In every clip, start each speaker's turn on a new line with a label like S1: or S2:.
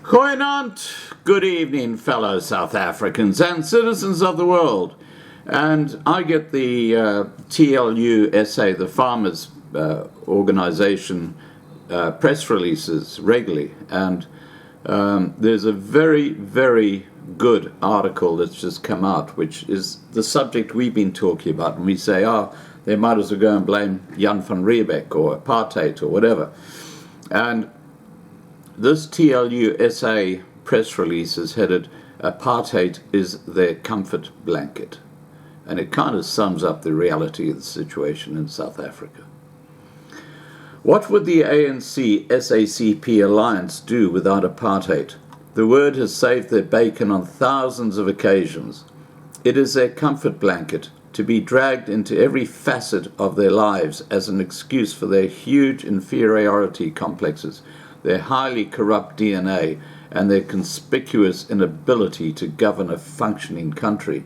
S1: Goeienaand, good evening, fellow South Africans and citizens of the world. And I get the TLU SA, the farmers' organization, press releases regularly. And there's a very, very good article that's just come out, which is the subject we've been talking about. And we say, they might as well go and blame Jan van Riebeck or apartheid or whatever. And this TLU SA press release is headed, "Apartheid is their comfort blanket." And it kind of sums up the reality of the situation in South Africa. What would the ANC-SACP alliance do without apartheid? The word has saved their bacon on thousands of occasions. It is their comfort blanket, to be dragged into every facet of their lives as an excuse for their huge inferiority complexes, their highly corrupt DNA, and their conspicuous inability to govern a functioning country.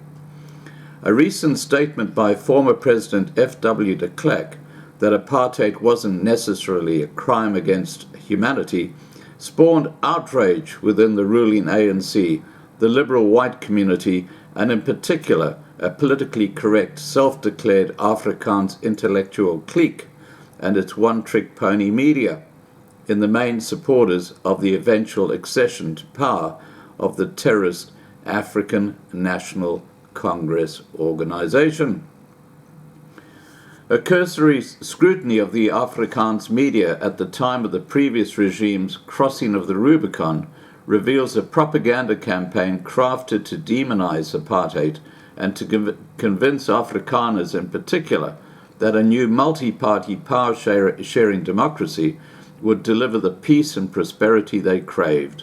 S1: A recent statement by former President F.W. de Klerk that apartheid wasn't necessarily a crime against humanity spawned outrage within the ruling ANC, the liberal white community, and in particular a politically correct, self-declared Afrikaans intellectual clique and its one-trick pony media, in the main supporters of the eventual accession to power of the terrorist African National Congress organization. A cursory scrutiny of the Afrikaans media at the time of the previous regime's crossing of the Rubicon reveals a propaganda campaign crafted to demonize apartheid and to convince Afrikaners in particular that a new multi-party power-sharing democracy would deliver the peace and prosperity they craved.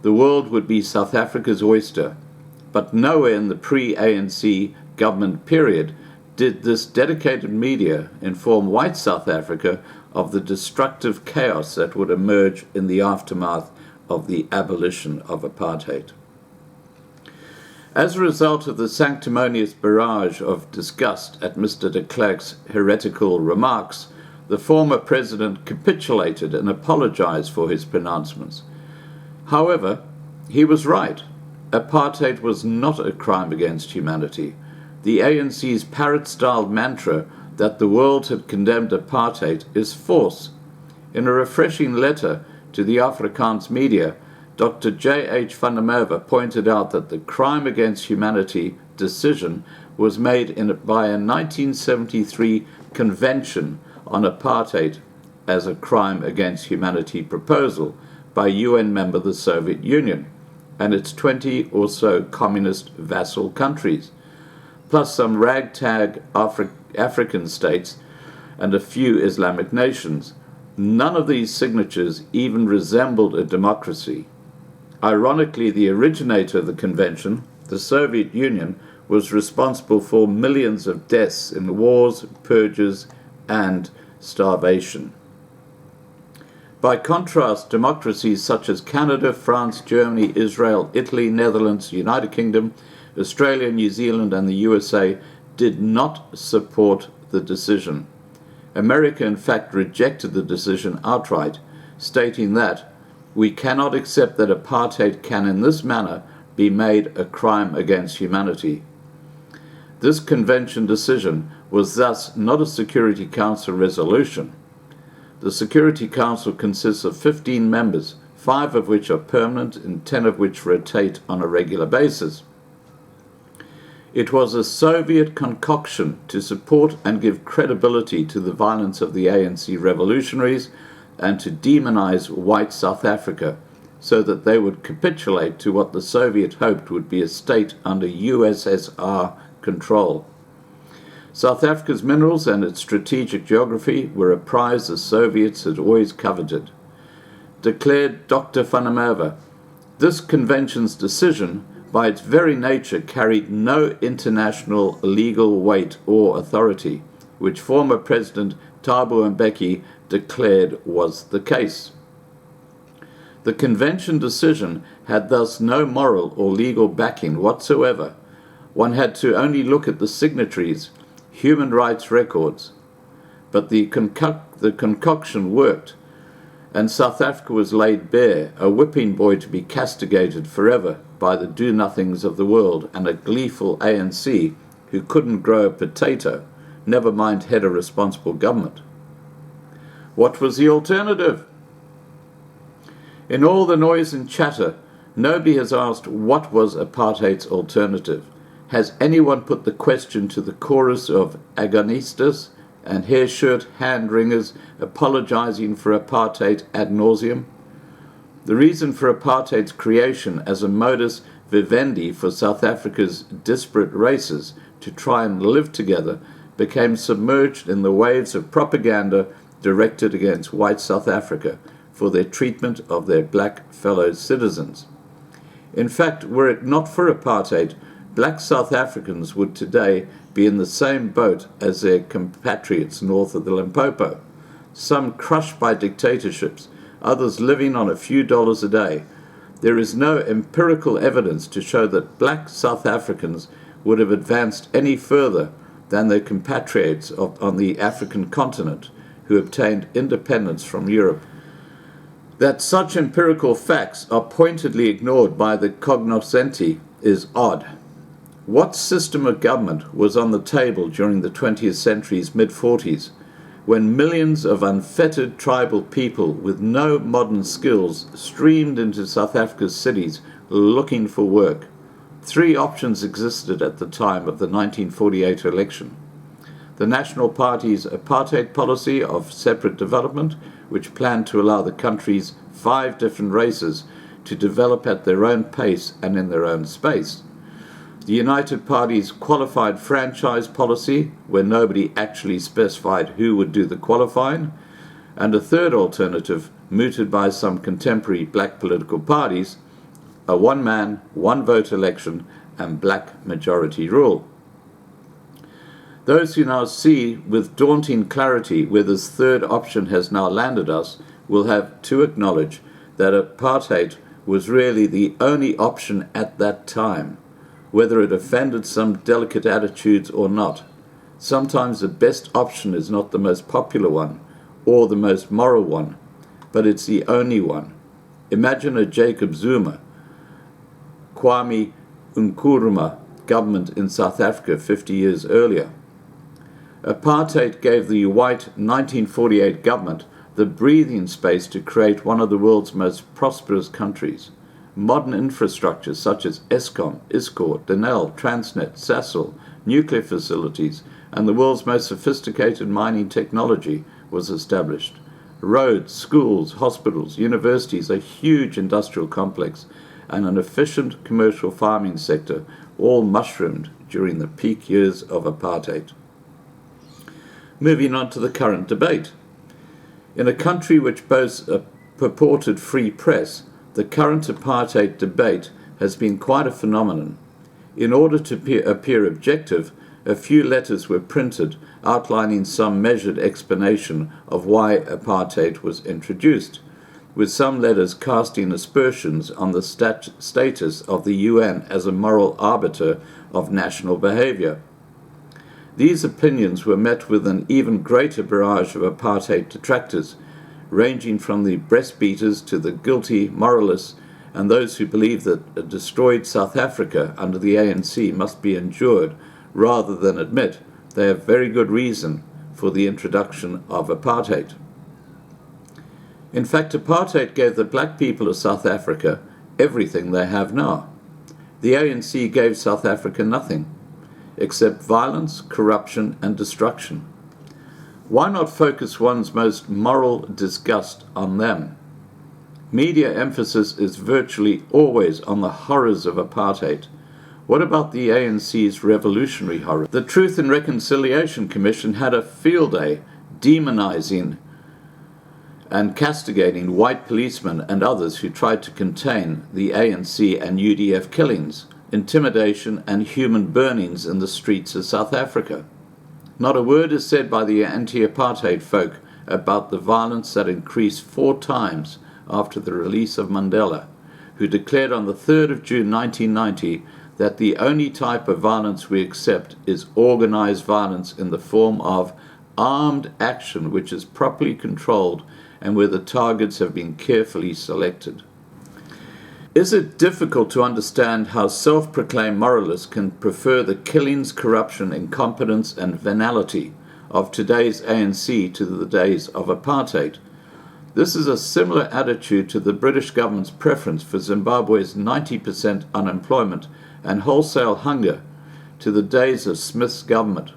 S1: The world would be South Africa's oyster, but nowhere in the pre-ANC government period did this dedicated media inform white South Africa of the destructive chaos that would emerge in the aftermath of the abolition of apartheid. As a result of the sanctimonious barrage of disgust at Mr. de Klerk's heretical remarks, the former president capitulated and apologized for his pronouncements. However, he was right. Apartheid was not a crime against humanity. The ANC's parrot-styled mantra that the world had condemned apartheid is false. In a refreshing letter to the Afrikaans media, Dr. J.H. van der Merwe pointed out that the crime against humanity decision was made by a 1973 convention on apartheid as a crime against humanity proposal by UN member the Soviet Union and its 20 or so communist vassal countries, plus some ragtag African states and a few Islamic nations. None of these signatures even resembled a democracy. Ironically, the originator of the convention, the Soviet Union, was responsible for millions of deaths in wars, purges, and starvation. By contrast, democracies such as Canada, France, Germany, Israel, Italy, Netherlands, United Kingdom, Australia, New Zealand, and the USA did not support the decision. America, in fact, rejected the decision outright, stating that we cannot accept that apartheid can in this manner be made a crime against humanity. This convention decision was thus not a Security Council resolution. The Security Council consists of 15 members, 5 of which are permanent and 10 of which rotate on a regular basis. It was a Soviet concoction to support and give credibility to the violence of the ANC revolutionaries and to demonize white South Africa so that they would capitulate to what the Soviet hoped would be a state under USSR control. South Africa's minerals and its strategic geography were a prize the Soviets had always coveted. Declared Dr. van der Merwe, this convention's decision, by its very nature, carried no international legal weight or authority, which former President Thabo Mbeki declared was the case. The convention decision had thus no moral or legal backing whatsoever. One had to only look at the signatories' human rights records. But the concoction worked, and South Africa was laid bare, a whipping boy to be castigated forever by the do-nothings of the world and a gleeful ANC who couldn't grow a potato, never mind head a responsible government. What was the alternative? In all the noise and chatter, nobody has asked what was apartheid's alternative. Has anyone put the question to the chorus of agonistas and hair-shirt hand-wringers apologizing for apartheid ad nauseum? The reason for apartheid's creation as a modus vivendi for South Africa's disparate races to try and live together became submerged in the waves of propaganda directed against white South Africa for their treatment of their black fellow citizens. In fact, were it not for apartheid, black South Africans would today be in the same boat as their compatriots north of the Limpopo, some crushed by dictatorships, others living on a few dollars a day. There is no empirical evidence to show that black South Africans would have advanced any further than their compatriots on the African continent who obtained independence from Europe. That such empirical facts are pointedly ignored by the cognoscenti is odd. What system of government was on the table during the 20th century's mid-40s, when millions of unfettered tribal people with no modern skills streamed into South Africa's cities looking for work? Three options existed at the time of the 1948 election. The National Party's apartheid policy of separate development, which planned to allow the country's 5 different races to develop at their own pace and in their own space. The United Party's qualified franchise policy, where nobody actually specified who would do the qualifying, and a third alternative, mooted by some contemporary black political parties, a one-man, one-vote election and black majority rule. Those who now see with daunting clarity where this third option has now landed us will have to acknowledge that apartheid was really the only option at that time, whether it offended some delicate attitudes or not. Sometimes the best option is not the most popular one or the most moral one, but it's the only one. Imagine a Jacob Zuma, Kwame Nkrumah government in South Africa 50 years earlier. Apartheid gave the white 1948 government the breathing space to create one of the world's most prosperous countries. Modern infrastructure such as Eskom, Iscor, Denel, Transnet, Sasol, nuclear facilities, and the world's most sophisticated mining technology was established. Roads, schools, hospitals, universities, a huge industrial complex, and an efficient commercial farming sector all mushroomed during the peak years of apartheid. Moving on to the current debate. In a country which boasts a purported free press, the current apartheid debate has been quite a phenomenon. In order to appear objective, a few letters were printed outlining some measured explanation of why apartheid was introduced, with some letters casting aspersions on the status of the UN as a moral arbiter of national behavior. These opinions were met with an even greater barrage of apartheid detractors, ranging from the breastbeaters to the guilty moralists and those who believe that a destroyed South Africa under the ANC must be endured rather than admit they have very good reason for the introduction of apartheid. In fact, apartheid gave the black people of South Africa everything they have now. The ANC gave South Africa nothing, except violence, corruption, and destruction. Why not focus one's most moral disgust on them? Media emphasis is virtually always on the horrors of apartheid. What about the ANC's revolutionary horror? The Truth and Reconciliation Commission had a field day demonizing and castigating white policemen and others who tried to contain the ANC and UDF killings, intimidation and human burnings in the streets of South Africa. Not a word is said by the anti-apartheid folk about the violence that increased 4 times after the release of Mandela, who declared on the 3rd of June 1990 that the only type of violence we accept is organized violence in the form of armed action which is properly controlled and where the targets have been carefully selected. Is it difficult to understand how self-proclaimed moralists can prefer the killings, corruption, incompetence and venality of today's ANC to the days of apartheid? This is a similar attitude to the British government's preference for Zimbabwe's 90% unemployment and wholesale hunger to the days of Smith's government.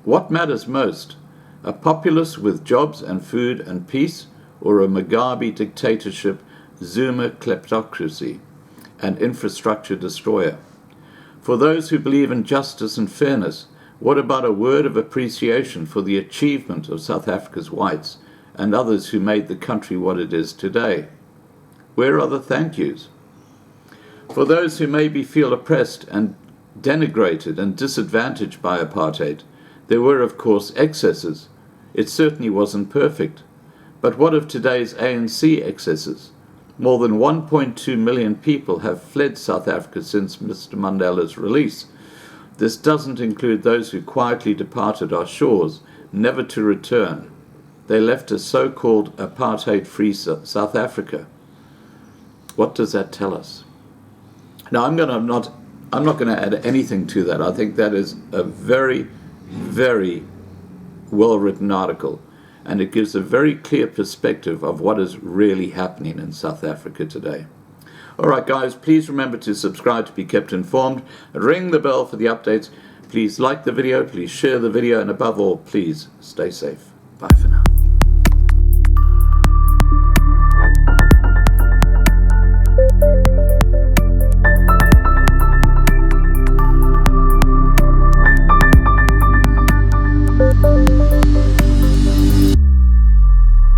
S1: What matters most, a populace with jobs and food and peace, or a Mugabe dictatorship, Zuma kleptocracy, and infrastructure destroyer? For those who believe in justice and fairness, what about a word of appreciation for the achievement of South Africa's whites and others who made the country what it is today? Where are the thank yous? For those who maybe feel oppressed and denigrated and disadvantaged by apartheid, there were of course excesses. It certainly wasn't perfect. But what of today's ANC excesses? More than 1.2 million people have fled South Africa since Mr. Mandela's release. This doesn't include those who quietly departed our shores, never to return. They left a so-called apartheid-free South Africa. What does that tell us? Now, I'm not going to add anything to that. I think that is a very, very well-written article, and it gives a very clear perspective of what is really happening in South Africa today. All right, guys, please remember to subscribe to be kept informed. Ring the bell for the updates. Please like the video, please share the video, and above all, please stay safe.